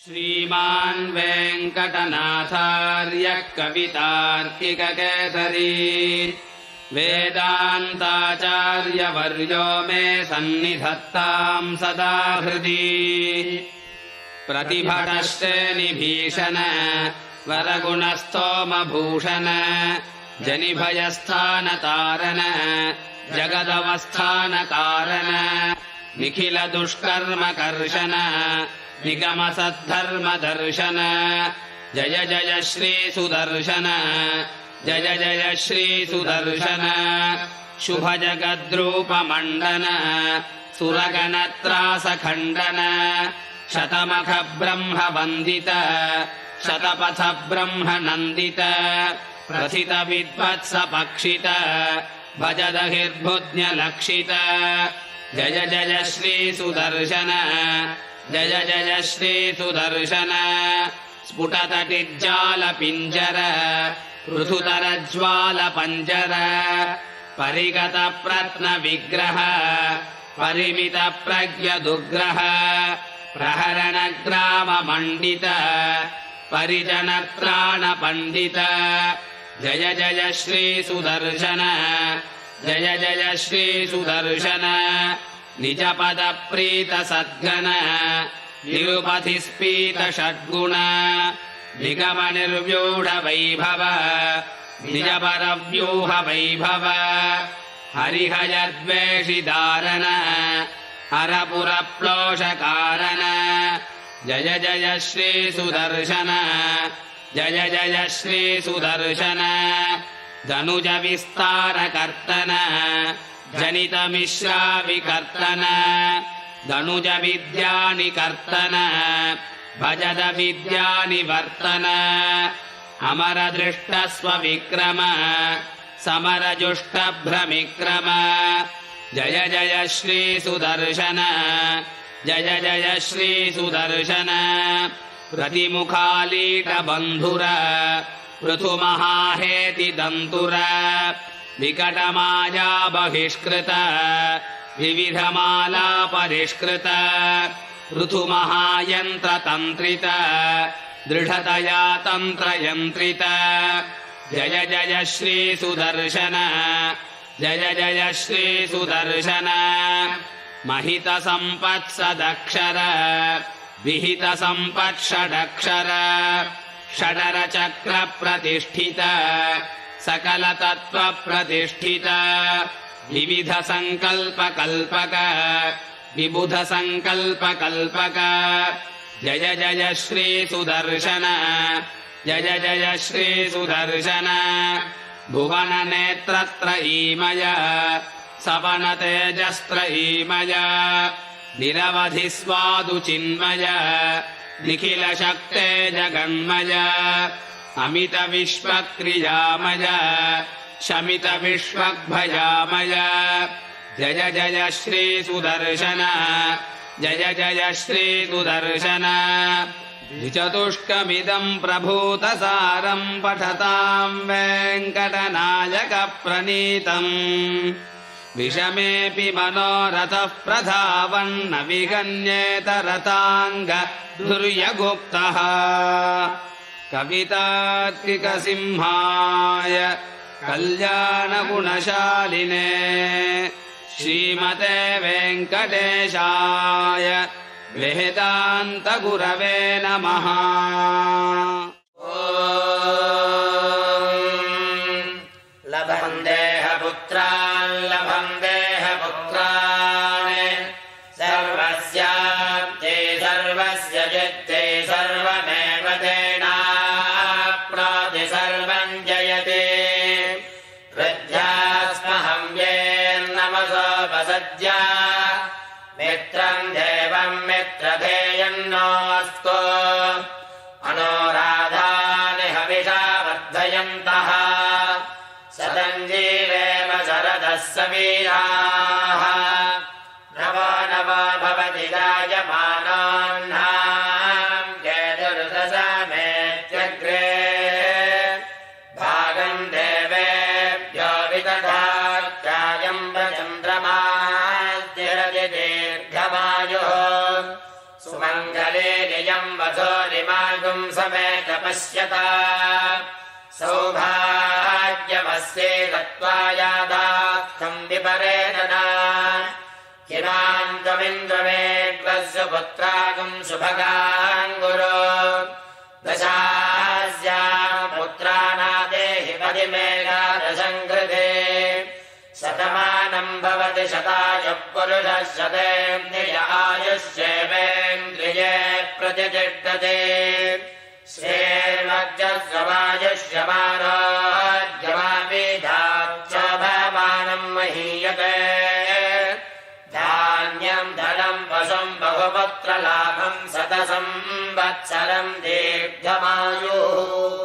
श्रीमान् वेङ्कटनाथार्यः कवितार्किककेसरी वेदान्ताचार्यवर्यो मे सन्निधत्ताम् सदा हृदि प्रतिभटश्रेणिभीषण वरगुणस्तोमभूषण जनिभयस्थानतारण जगदवस्थानकारण निखिलदुष्कर्मकर्षण निगमसद्धर्मदर्शन जय जय श्री सुदर्शन जय जय श्री सुदर्शन शुभजगद्रूपमण्डन सुरगणत्रासखण्डन शतमख ब्रह्मवन्दित शतपथ ब्रह्मनन्दित प्रथित विद्वत्सपक्षित भजदहिर्भुज्ञलक्षित जय जय श्री सुदर्शन जय जय श्री सुदर्शन स्फुटतटिज्जालपिञ्जर पृथुतरज्वालपञ्जर परिगतप्रत्नविग्रह परिमितप्रज्ञदुग्रह प्रहरणग्राममण्डित परिजनत्राणपण्डित जय जय श्री सुदर्शन जय जय श्री सुदर्शन निजपदप्रीतसद्गण निरुपधिस्फीतषड्गुण निगमनिर्व्यूढवैभव निजपरव्यूहवैभव हरिहयद्वेषिदारण हरपुरप्लोषकारण जय जय श्री सुदर्शन जय जय श्री सुदर्शन धनुजविस्तारकर्तन जनितमिश्राविकर्तन धनुजविद्यानिकर्तन भजदविद्यानिवर्तन अमरदृष्टस्वविक्रम समरजुष्टभ्रमिक्रम जय जय श्री सुदर्शन जय जय श्री सुदर्शन प्रतिमुखालीटबन्धुर पृथुमहाहेतिदन्तुर विकटमाया बहिष्कृत विविधमाला परिष्कृत पृथुमहायन्त्रतन्त्रित दृढतया तन्त्रयन्त्रित जय जय श्री सुदर्शन जय जय श्री सुदर्शन महितसम्पत्सदक्षर विहितसम्पत्षडक्षर षडरचक्रप्रतिष्ठित सकलतत्त्वप्रतिष्ठित विविधसङ्कल्पकल्पक विबुधसङ्कल्पकल्पक जय जय श्री सुदर्शन जय जय श्री सुदर्शन भुवननेत्रत्रयीमय सवनतेजस्त्रयीमय निरवधिस्वादुचिन्मय निखिलशक्ते जगन्मय अमितविश्वक्रियामय शमितविश्वग्भयामय जय जय श्री सुदर्शन जय जय श्री सुदर्शन द्विचतुष्कमिदम् प्रभूतसारम् पठताम् वेङ्कटनायकप्रणीतम् विषमेऽपि मनोरथः प्रधावन्न विगण्येत रताङ्गधुर्यगुप्तः कवितार्किकसिंहाय कल्याणगुणशालिने श्रीमते वेङ्कटेशाय वेदान्तगुरवे नमः। लभं देहपुत्रान् लभं देहपुत्रान् सर्वस्याप्ते सर्वस्य चित्ते सर्वमेव तेनाप्नोति सर्वं जयते हृद्यास्महं येर्नमसोपसद्या मित्रम् देवम् मित्रधेयन्नोऽस्तु अनोराधानि हविषा वर्धयन्तः सदञ्जीवेम शरदः सवीराः नवो नवो भवति जायमानान्नाम् केतुर्दशमेत्यग्रे भागम् देवेभ्यो विदधात्यायम् प्रचन्द्रमा दीर्घमायुः सुमङ्गल शरीरियम् वधोरिमागुम् समेत पश्यता सौभाग्यमस्ये दत्त्वायादार्थम् विपरेदना किमाम् त्वमिन्द्रमेग्वस्य पुत्रागुम् शुभगाङ्गुरो दशास्याम् पुत्रानादेहि पदिमेकादशङ्कृते शतमानम् भवति शतायुः पुरुषः शतेन्द्रिय आयुष्येवेन्द्रिये प्रतिष्ठते श्रेर्मज्जस्ववायुष्यमारोग्यमापिधाच्चोभमानम् महीयते धान्यम् धनम् पशुम् बहुपुत्रलाभम् शतसंवत्सरम् दीर्घमायुः